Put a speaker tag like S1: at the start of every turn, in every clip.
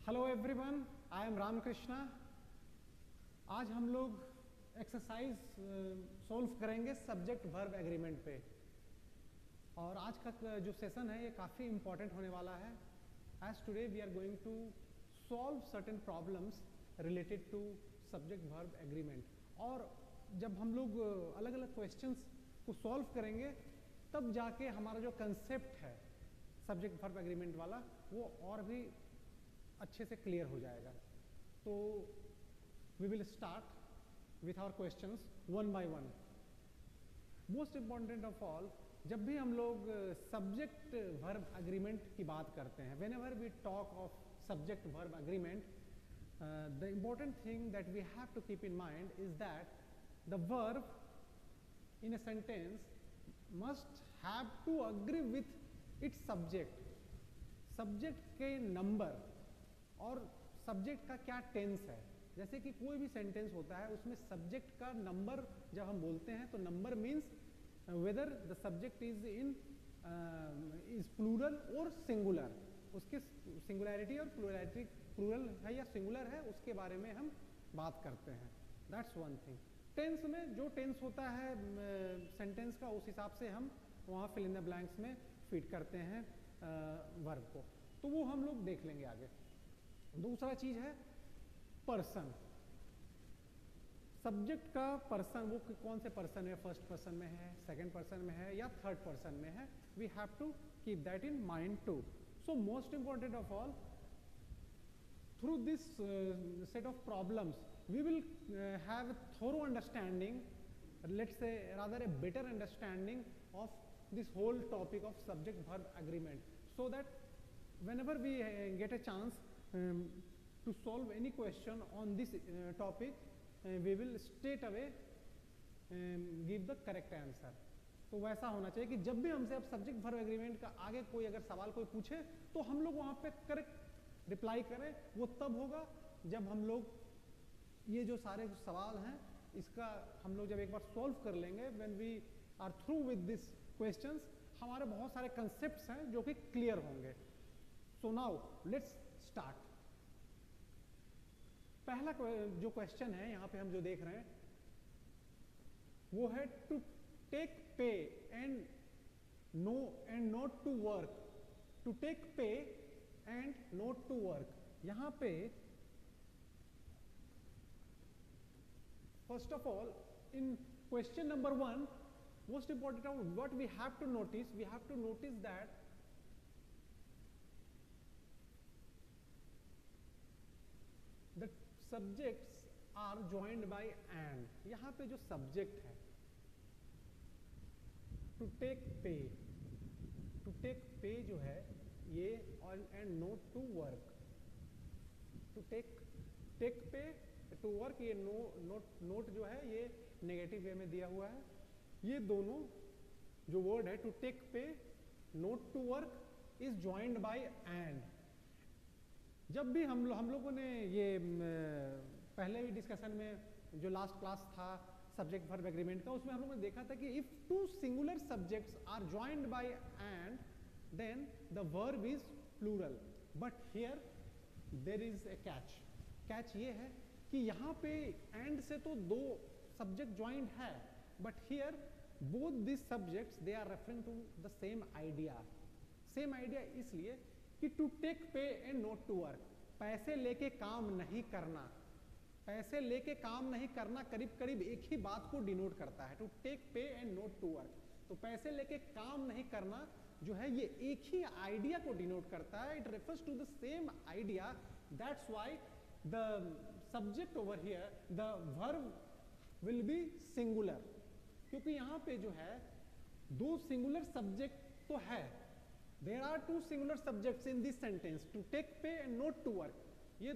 S1: Hello everyone, I am Ramakrishna. आज हम लोग एक्सरसाइज सॉल्व करेंगे सब्जेक्ट वर्ब एग्रीमेंट पे। और आज का जो सेशन है ये काफ़ी इंपॉर्टेंट होने वाला है। As today we are going to solve certain problems related to subject verb agreement. और जब हम लोग अलग अलग क्वेश्चंस को सॉल्व करेंगे तब जाके हमारा जो कंसेप्ट है सब्जेक्ट वर्ब एग्रीमेंट वाला वो और भी अच्छे से क्लियर हो जाएगा। तो we will start with our questions one by one. Most important of all, जब भी हम लोग सब्जेक्ट वर्ब एग्रीमेंट की बात करते हैं, whenever we talk of subject verb agreement, the important thing that we have to keep in mind is that the verb in a sentence must have to agree with its subject. Subject के number और subject का क्या tense है। जैसे कि कोई भी sentence होता है उसमें सब्जेक्ट का नंबर जब हम बोलते हैं तो number means whether the subject is plural और सिंगुलर। उसके सिंगुलैरिटी और प्लूरल है या सिंगुलर है उसके बारे में हम बात करते हैं। That's one thing. टेंस में जो टेंस होता है सेंटेंस का, उस हिसाब से हम वहाँ फिल इन द ब्लैंक्स में फिट करते हैं वर्ब को। तो वो हम लोग देख लेंगे आगे। दूसरा चीज है पर्सन। सब्जेक्ट का पर्सन, वो कौन से पर्सन है, फर्स्ट पर्सन में है, सेकंड पर्सन में है या थर्ड पर्सन में है, we have to keep that in mind too. So most important of all, through this set of problems we will have a thorough understanding, let's say rather a better understanding of this whole topic of subject verb agreement, so that whenever we get a chance to solve any question on this topic, we will straight away give the correct answer. तो वैसा होना चाहिए कि जब भी हमसे अब subject verb agreement का आगे कोई अगर सवाल कोई पूछे तो हम लोग वहां पे करेक्ट रिप्लाई करें। वो तब होगा जब हम लोग ये जो सारे सवाल हैं इसका हम लोग जब एक बार सॉल्व कर लेंगे, when we are through with this questions, हमारे बहुत सारे कंसेप्ट्स हैं जो कि क्लियर होंगे। So now let's start. पहला जो क्वेश्चन है यहाँ पे हम जो देख रहे हैं वो है to take pay and not to work. To take pay and not to work. यहां पे first of all in question number one, most important of what we have to notice that the subjects are joined by and. यहां पे जो subject है to take पे जो है ये and not to work. To take pay to work, ये not जो है ये नेगेटिव वे में दिया हुआ है। ये दोनों जो वर्ड है to take pay, not to work is joined by and. जब भी हम लोगों ने ये पहले भी डिस्कशन में जो लास्ट क्लास था सब्जेक्ट वर्ब एग्रीमेंट का, उसमें हम लोगों ने देखा था कि if two singular subjects are joined by and then the verb is plural, but here there is a catch ये है कि यहाँ पे and से तो दो subject joined है, but here both these subjects they are referring to the same idea इसलिए कि to take pay and not to work। पैसे लेके काम नहीं करना, पैसे लेके काम नहीं करना करीब करीब एक ही बात को डिनोट करता है, to take pay and not to work. तो पैसे लेके काम नहीं करना जो है ये एक ही आइडिया को डिनोट करता है। It refers to the same idea, that's why the subject over here the verb will be singular. क्योंकि यहां पे जो है दो सिंगुलर सब्जेक्ट तो है, there are two singular subjects in this sentence, to take pay and not to work. ये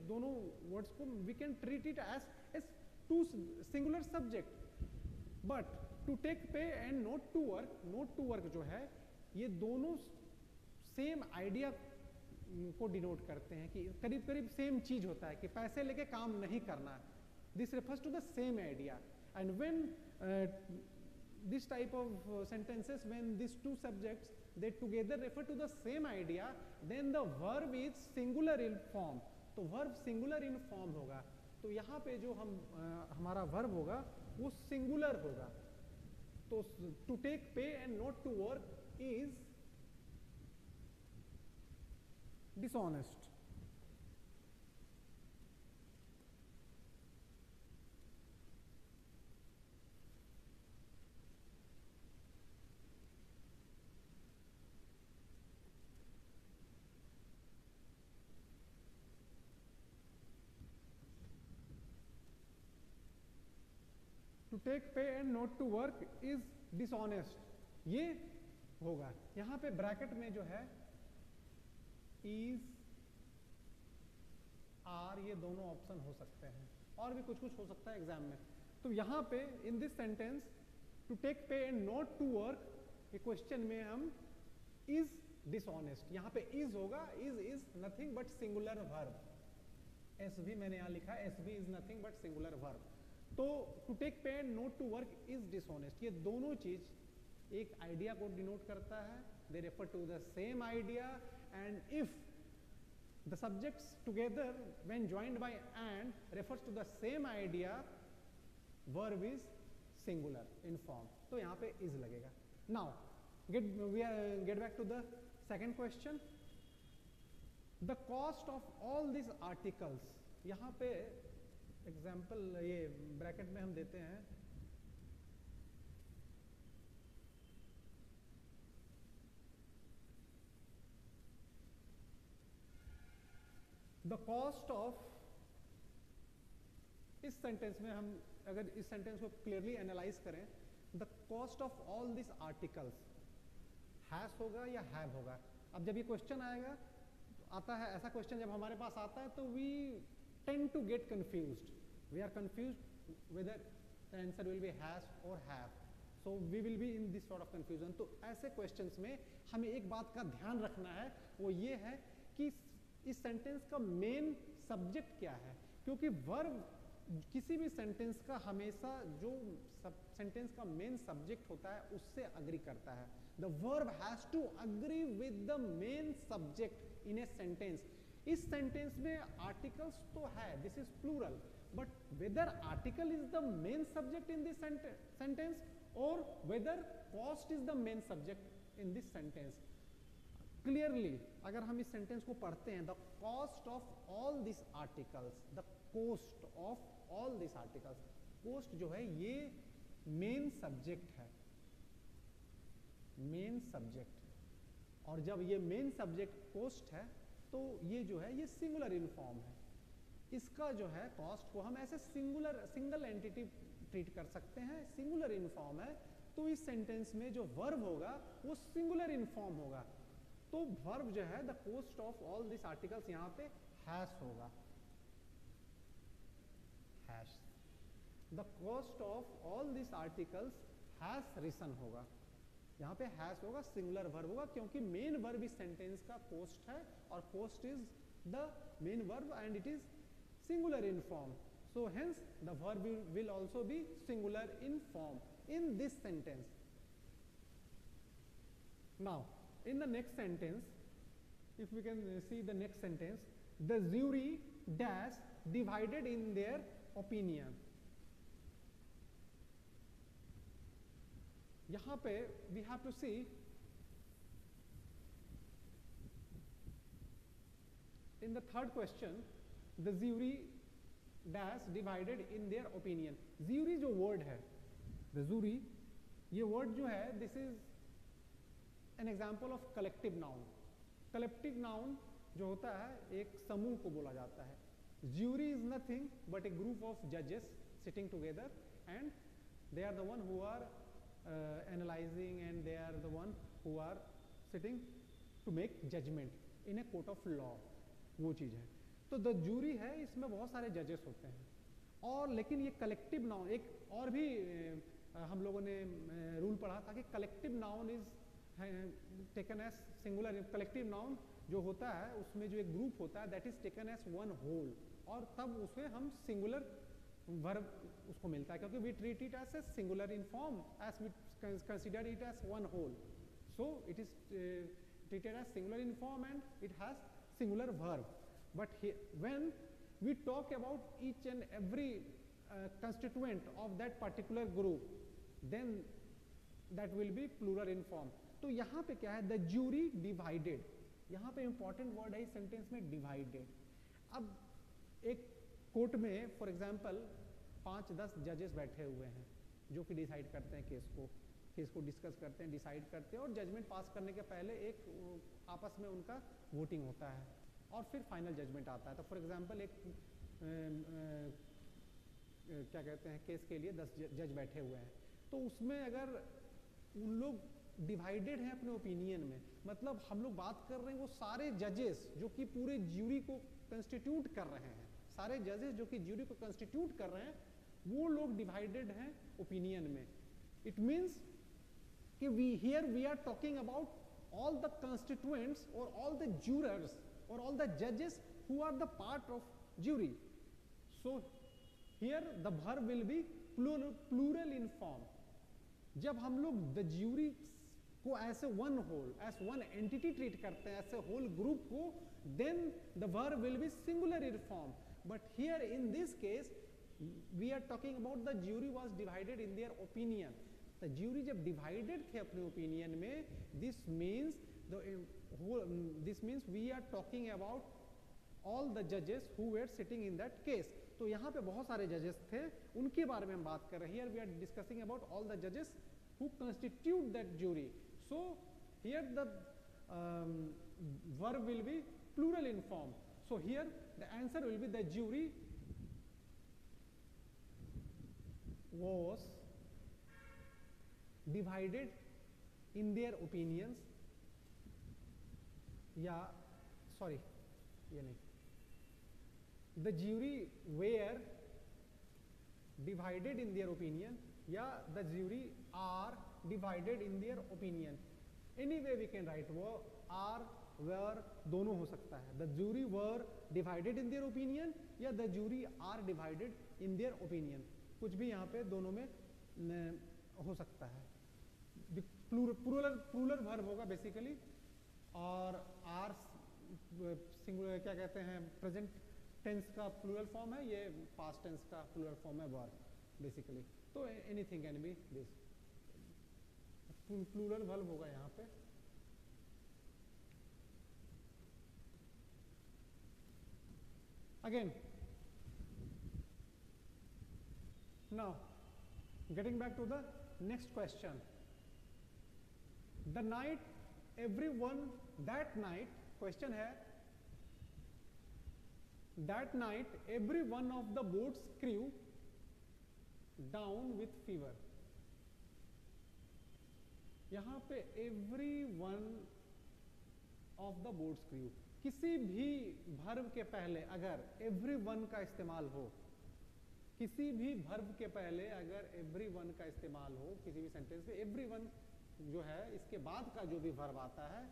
S1: दोनों वर्ड्स को we can treat it as two singular subject, but to take pay and not to work जो है ये दोनों same idea को denote करते हैं कि करीब करीब सेम चीज होता है कि पैसे लेके काम नहीं करना। This refers to the same idea. And when this type of sentences, when these two subjects they together refer to the same idea, then the verb is singular in form. तो verb singular in form होगा, तो यहाँ पे जो हमारा verb होगा वो singular होगा. तो to take pay and not to work is dishonest. To take pay and not to work is dishonest. ये होगा. यहां पे ब्रैकेट में जो है is, are, ये दोनों ऑप्शन हो सकते हैं, और भी कुछ कुछ हो सकता है एग्जाम में. तो यहां पे in this sentence to take pay and not to work, ये क्वेश्चन में हम is dishonest, यहां पे is होगा. is nothing but singular verb. SV मैंने यहां लिखा है, SV is nothing but singular verb. तो to take pay and not to work is dishonest, ये दोनों चीज एक आइडिया को डिनोट करता है. They refer to the same idea, and if the subjects together when joined by and refers to the same idea, verb is singular in form. तो यहाँ पे इज लगेगा. Now get back to the second question. The cost of all this articles, यहाँ पे example ये bracket में हम देते हैं. द कॉस्ट ऑफ, इस सेंटेंस में हम अगर इस सेंटेंस को क्लियरली एनालाइज करें, the cost of all this articles has होगा या हैव होगा. अब जब ये क्वेश्चन आएगा, आता है ऐसा क्वेश्चन जब हमारे पास आता है तो we tend to get confused. We are confused whether the answer will be has or have. So we will be in this sort of confusion. तो ऐसे questions में हमें एक बात का ध्यान रखना है, वो ये है कि इस sentence का main subject क्या है. क्योंकि verb किसी भी sentence का हमेशा जो sentence का main subject होता है उससे agree करता है. The verb has to agree with the main subject in a sentence. इस सेंटेंस में आर्टिकल्स तो है, this is plural, but whether article is the main subject in this sentence और whether cost is the main subject in this sentence. Clearly अगर हम इस sentence को पढ़ते हैं, the cost of all this articles, the cost of all this articles, cost जो है ये मेन सब्जेक्ट है, मेन सब्जेक्ट. और जब ये मेन सब्जेक्ट कोस्ट है तो ये जो है ये सिंगुलर इन फॉर्म है. इसका जो है कॉस्ट को हम ऐसे सिंगल एंटिटी ट्रीट कर सकते हैं, सिंगुलर इन फॉर्म है. तो इस सेंटेंस में जो वर्ब होगा वो सिंगुलर इन फॉर्म होगा. तो वर्ब जो है the cost of all this articles यहाँ पे हैश होगा, has. The cost of all this articles has risen होगा. यहाँ पे हैज होगा, सिंगुलर वर्ब होगा, क्योंकि मेन वर्ब इस सेंटेंस का कोस्ट है और cost is the main verb and it is singular in form. So hence the verb will also be singular in form in this sentence. Now in the next sentence, if we can see the next sentence, the jury dash divided in their opinion. यहाँ पे we have to see in the third question, the jury dash divided in their opinion. Jury जो word है, the jury, ये word जो है, this is an example of collective noun. Collective noun जो होता है एक समूह को बोला जाता है. Jury is nothing but a group of judges sitting together and they are the one who are analyzing and they are the one who are sitting to make judgment in a court of law. वो चीज़ है. तो the jury है, इसमें बहुत सारे जजेस होते हैं. और लेकिन ये कलेक्टिव नाउन, एक और भी हम लोगों ने रूल पढ़ा था कि collective noun is taken as singular. Collective noun जो होता है उसमें जो एक ग्रुप होता है that is taken as one whole, और तब उसे हम सिंगुलर वर्ब उसको मिलता है, क्योंकि we treat it as a singular in form, as we consider it as one whole, so it is treated as singular in form and it has singular verb. But when we talk about each and every constituent of that particular group, then that will be plural in form. तो यहाँ पे क्या है, the jury divided, यहाँ पे important word है इस sentence में divided. अब एक कोर्ट में फॉर एग्जाम्पल 5-10 जजेस बैठे हुए हैं जो कि डिसाइड करते हैं केस को डिस्कस करते हैं, डिसाइड करते हैं, और जजमेंट पास करने के पहले एक आपस में उनका वोटिंग होता है और फिर फाइनल जजमेंट आता है. तो फॉर एग्जांपल एक क्या कहते हैं केस के लिए 10 जज बैठे हुए हैं, तो उसमें अगर उन लोग डिवाइडेड हैं अपने ओपिनियन में, मतलब हम लोग बात कर रहे हैं वो सारे जजेस जो कि पूरे ज्यूरी को कंस्टिट्यूट कर रहे हैं, सारे जजेस जो कि ज्यूरी को कंस्टिट्यूट कर रहे हैं, वो लोग डिवाइडेड हैं ओपिनियन में. इट मीन्स कि we are talking about all the constituents or all the jurors or all the judges who are the part of jury. So here the verb will be plural in form. जब हम लोग the jury को ऐसे one whole, as one entity treat करते हैं, ऐसे whole group को, then the verb will be singular in form. But here in this case we are talking about the jury was divided in their opinion. The jury जब divided थे अपने opinion में, this means we are talking about all the judges who were sitting in that case. तो यहाँ पे बहुत सारे judges थे, उनके बारे में हम बात कर रहे हैं. Here we are discussing about all the judges who constitute that jury. So here the verb will be plural in form. So here the answer will be the jury was divided in their opinions, या sorry ये नहीं, the jury were divided in their opinion, या the jury are divided in their opinion. Anyway we can write वो are were दोनों हो सकता है. The jury were divided in their opinion या the jury are divided in their opinion, कुछ भी यहाँ पे दोनों में हो सकता है. प्लूरल वर्ब होगा बेसिकली, और आर सिंगुलर क्या कहते हैं प्रेजेंट टेंस का प्लूरल फॉर्म है, ये पास्ट टेंस का प्लूरल फॉर्म है वर्ब बेसिकली. तो anything can be this, plural verb होगा यहाँ पे. Again now getting back to the next question. The night everyone, that night, question है, that night every one of the boat's crew down with fever. यहाँ पे every one of the boat's crew, किसी भी verb के पहले अगर every one का इस्तेमाल हो, किसी भी verb के पहले अगर everyone का इस्तेमाल हो किसी भी सेंटेंस में, everyone जो है इसके बाद का जो भी verb आता है,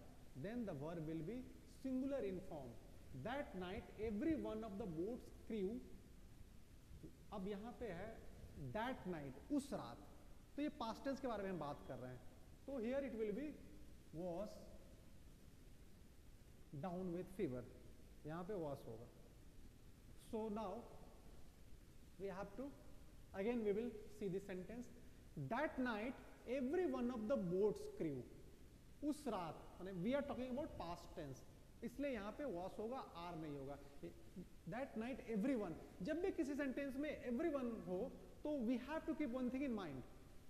S1: then the verb will be singular in form. That night every one of the boat's crew, अब यहाँ पे है that night, उस रात, तो ये past tense के बारे में हम बात कर रहे हैं, तो here it will be was down with fever, यहाँ पे was होगा. So now we have to, again we will see this sentence. That night every one of the boat's crew, उस रात, we are talking about past tense, इसलिए यहाँ पे was होगा, are नहीं होगा. That night everyone, जब भी किसी सेंटेंस में everyone हो तो we have to keep one thing in mind.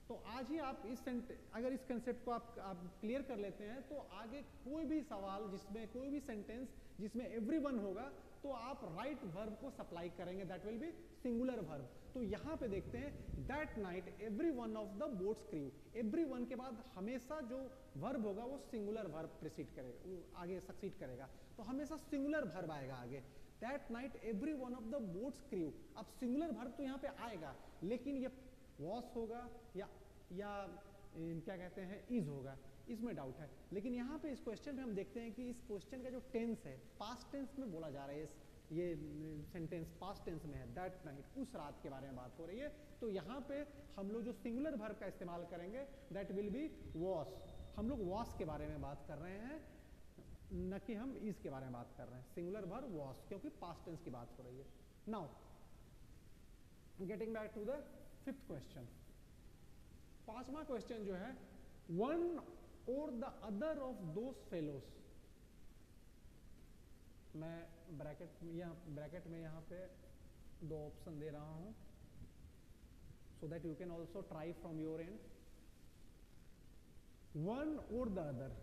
S1: तो आज ही आप इस अगर इस कंसेप्ट को आप क्लियर कर लेते हैं तो आगे कोई भी सवाल जिसमें कोई भी सेंटेंस जिसमें एवरीवन होगा तो आप राइट वर्ब को सप्लाई करेंगे, that will be singular verb. तो यहाँ पे देखते हैं that night every one of the boats crew, every one के बाद हमेशा जो वर्ब होगा वो सिंगुलर वर्ब प्रीसीड करेगा, आगे सक्सीड करेगा, तो हमेशा सिंगुलर वर्ब आएगा आगे. That night every one of the boats crew, अब सिंगुलर वर्ब तो यहाँ पे आएगा लेकिन ये वॉस होगा या क्या कहते हैं इज होगा, इसमें डाउट है. लेकिन यहाँ पे इस क्वेश्चन में हम देखते हैं कि इस क्वेश्चन का जो टेंस है पास्ट टेंस में बोला जा रहा है, ये सेंटेंस पास्ट टेंस में है, दैट नाइट, उस रात के बारे में बात हो रही है। तो यहाँ पे हम लोग जो सिंगुलर वर्ब का इस्तेमाल करेंगे दैट विल बी वॉस। हम लोग वॉस के बारे में बात कर रहे हैं, न कि हम इस के बारे में बात कर रहे हैं। सिंगुलर वर्ब वॉस, क्योंकि पास्ट टेंस की बात हो रही है। Now getting back to the fifth question, पांचवा क्वेश्चन जो है, one or the other of those fellows. मैं ब्रैकेट में यहाँ पे दो ऑप्शन दे रहा हूं, so that you can also try from your end. One or the other,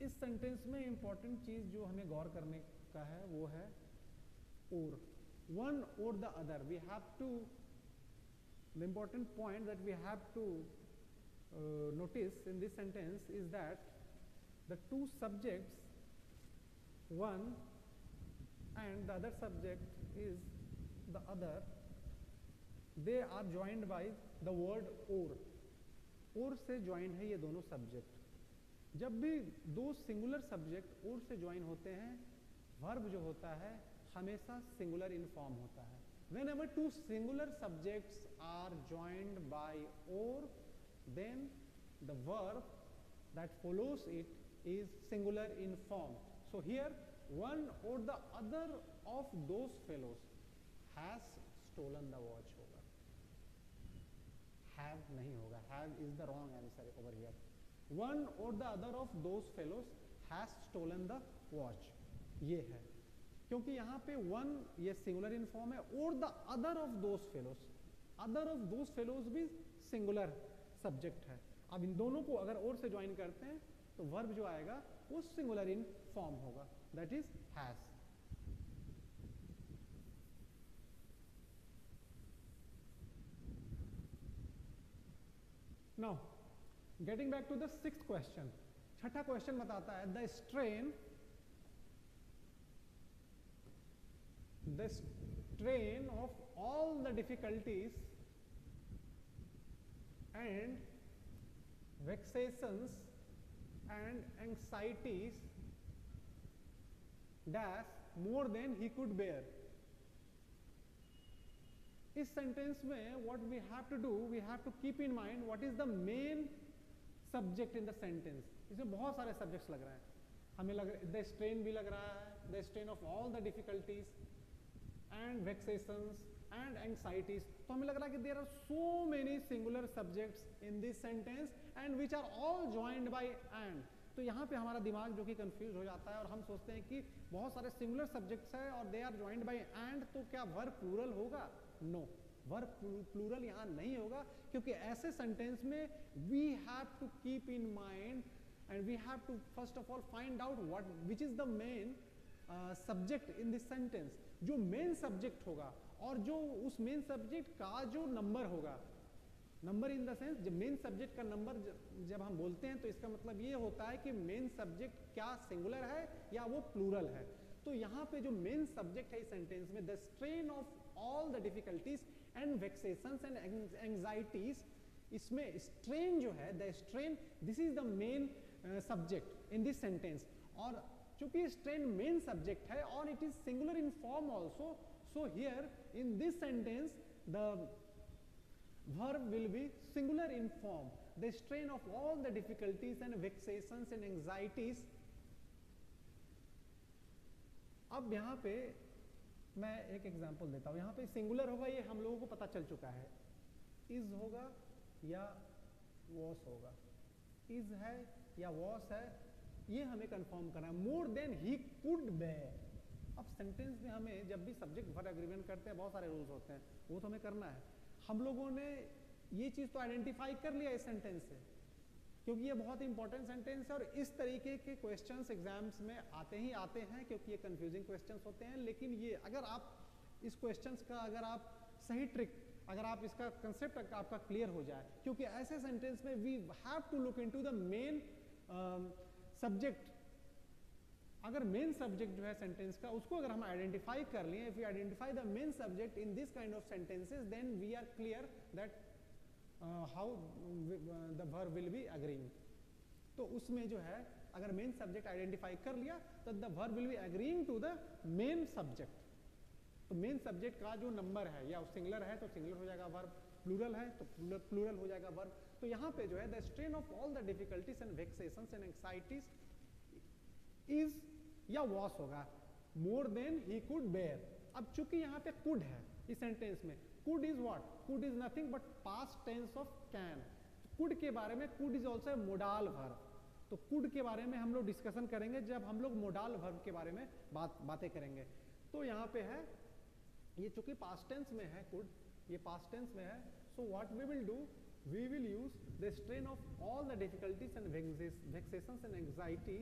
S1: इस सेंटेंस में इंपॉर्टेंट चीज जो हमें गौर करने का है वो है और। One or the other, we have to, the important point that we have to notice in this sentence is that the two subjects, one and the other subject is the other, they are joined by the word or से joined है ये दोनों subject. जब भी दो singular subject और से join होते हैं, वर्ब जो होता है हमेशा सिंगुलर इन फॉर्म होता है। whenever two singular subjects are joined by or, then the verb that follows it is singular in form. So here one or the other of those fellows has stolen the watch होगा, have नहीं होगा, have is the wrong answer over here. One or the other of those fellows has stolen the watch, ये है, क्योंकि यहाँ पे one ये singular in form है, और the other of those fellows, other of those fellows भी singular subject है। अब इन दोनों को अगर और से ज्वाइन करते हैं तो वर्ब जो आएगा वो सिंगुलर इन फॉर्म होगा, that is has. Now getting back to the sixth question, छठा क्वेश्चन बताता है the strain of all the difficulties and vexations and anxieties dash more than he could bear। इस sentence में what we have to do, we have to keep in mind what is the main subject in the sentence। इसमें बहुत सारे subjects लग रहे हैं, हमें लग रहा है द स्ट्रेन भी लग रहा है, the strain of all the difficulties and vexations and anxieties, तो हमें लग रहा है कि there are so many singular subjects in this sentence and which are all joined by and। तो यहाँ पे हमारा दिमाग जो कि कंफ्यूज हो जाता है और हम सोचते हैं कि बहुत सारे सिंगुलर सब्जेक्ट्स हैं और they are joined by and, तो क्या वर्ब प्लूरल होगा? नो, वर्ब प्लूरल यहाँ नहीं होगा, क्योंकि ऐसे सेंटेंस में we have to keep in mind and we have to first of all find out what which is the main subject in this sentence. जो मेन सब्जेक्ट होगा और जो उस मेन सब्जेक्ट का जो नंबर होगा, नंबर इन द सेंस जब main subject का नंबर जब हम बोलते हैं तो इसका मतलब ये होता है कि मेन सब्जेक्ट क्या सिंगुलर है या वो प्लूरल है। तो यहाँ पे जो मेन सब्जेक्ट है इस सेंटेंस में, the strain of all the difficulties and vexations and anxieties, इसमें स्ट्रेन जो है, the strain, this is the main subject in this sentence. और चूंकि स्ट्रेन मेन सब्जेक्ट है और it is singular in form also, so here in this sentence the verb will be singular in form, the strain of all the difficulties and vexations and anxieties। अब यहाँ पे मैं एक example देता हूँ, यहाँ पे सिंगुलर होगा ये हम लोगों को पता चल चुका है, इज होगा या वॉस होगा, इज है या वॉस है, ये हमें कंफर्म करना है। More than he could bear, अब सेंटेंस में हमें जब भी सब्जेक्ट वर्ब एग्रीमेंट करते हैं बहुत सारे रूल्स होते हैं, वो तो हमें करना है। हम लोगों ने ये चीज तो आइडेंटिफाई कर लिया इस सेंटेंस से, क्योंकि ये बहुत इंपॉर्टेंट सेंटेंस है और इस तरीके के क्वेश्चंस एग्जाम्स में आते ही आते हैं, क्योंकि ये कंफ्यूजिंग क्वेश्चंस होते हैं। लेकिन ये अगर आप इस क्वेश्चंस का अगर आप सही ट्रिक, अगर आप इसका कंसेप्ट आपका क्लियर हो जाए, क्योंकि ऐसे सेंटेंस में we have to look into the main subject. अगर मेन सब्जेक्ट जो है सेंटेंस का, उसको अगर हम आइडेंटिफाई कर लिए, if we identify the main subject in this kind of sentences, then we are clear that how the verb will be agreeing. तो उसमें जो है अगर मेन सब्जेक्ट आइडेंटिफाई कर लिया तो the verb will be agreeing to the main subject. तो main subject का जो नंबर है या सिंगुलर है तो सिंगुलर हो जाएगा वर्ब, प्लूरल है तो प्लूरल हो जाएगा वर्ब। तो यहाँ पे जो है the strain of all the difficulties and vexations and anxieties is या वॉस होगा more than he could bear. अब चूंकि यहाँ पे कुड है इस सेंटेंस में, could is what, could is nothing but past tense of can. Could के बारे में, could is also a modal verb. तो कुड के बारे में हम लोग डिस्कशन करेंगे जब हम लोग मोडाल वर्ब के बारे में बातें करेंगे। तो यहाँ पे है ये चूंकि पास्ट टेंस में है कुड, ये पास्ट टेंस में है, so what we will do, we will use the strain of all the difficulties and vexations and anxiety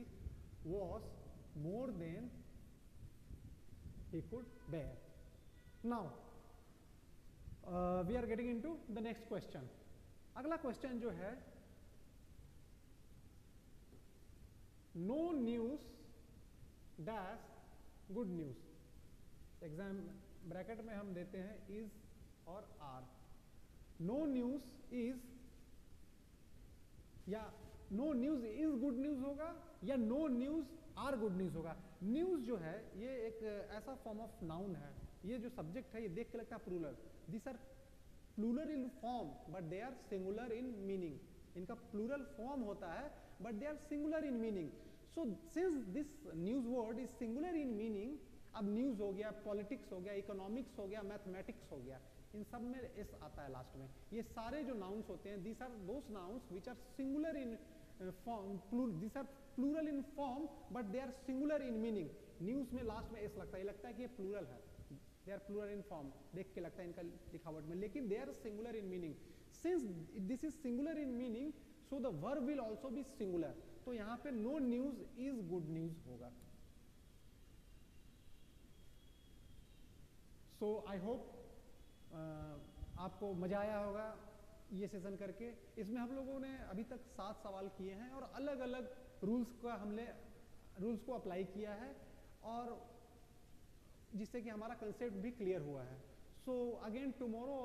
S1: was more than he could bear. Now we are getting into the next question. अगला question जो है, no news dash good news. Exam bracket में हम देते हैं is और are. No news is या no news is good news होगा या no news are good news होगा। न्यूज जो है ये एक ऐसा फॉर्म ऑफ नाउन है, ये जो सब्जेक्ट है ये देख के लगता है plural, this are plural in form but they are singular in meaning. इनका प्लूरल फॉर्म होता है but they are singular in meaning. So since this news word is singular in meaning, अब न्यूज हो गया, पॉलिटिक्स हो गया, economics हो गया, मैथमेटिक्स हो गया, इन सब में एस आता है लास्ट में। ये सारे जो नाउन्स होते हैं these are those nouns which are singular in form, these are plural in form but they are singular in meaning. News में लास्ट में एस लगता है, ये लगता है कि ये प्लूरल है, they are plural in form, देख के लगता है इनका लिखावट में, लेकिन they are singular in meaning. Since this is singular in meaning so the verb will also be singular. तो यहाँ पे no news is good news होगा। सो आई होप आपको मजा आया होगा ये सेशन करके। इसमें हम लोगों ने अभी तक 7 सवाल किए हैं और अलग अलग रूल्स को अप्लाई किया है, और जिससे कि हमारा कंसेप्ट भी क्लियर हुआ है। So again tomorrow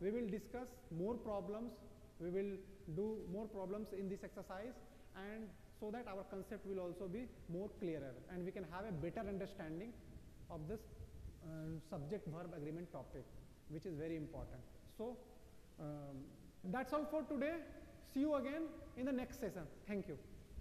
S1: we will discuss more problems, we will do more problems in this exercise, and so that our concept will also be more clearer and we can have a better understanding of this subject verb agreement topic, which is very important. So that's all for today. See you again in the next session. Thank you.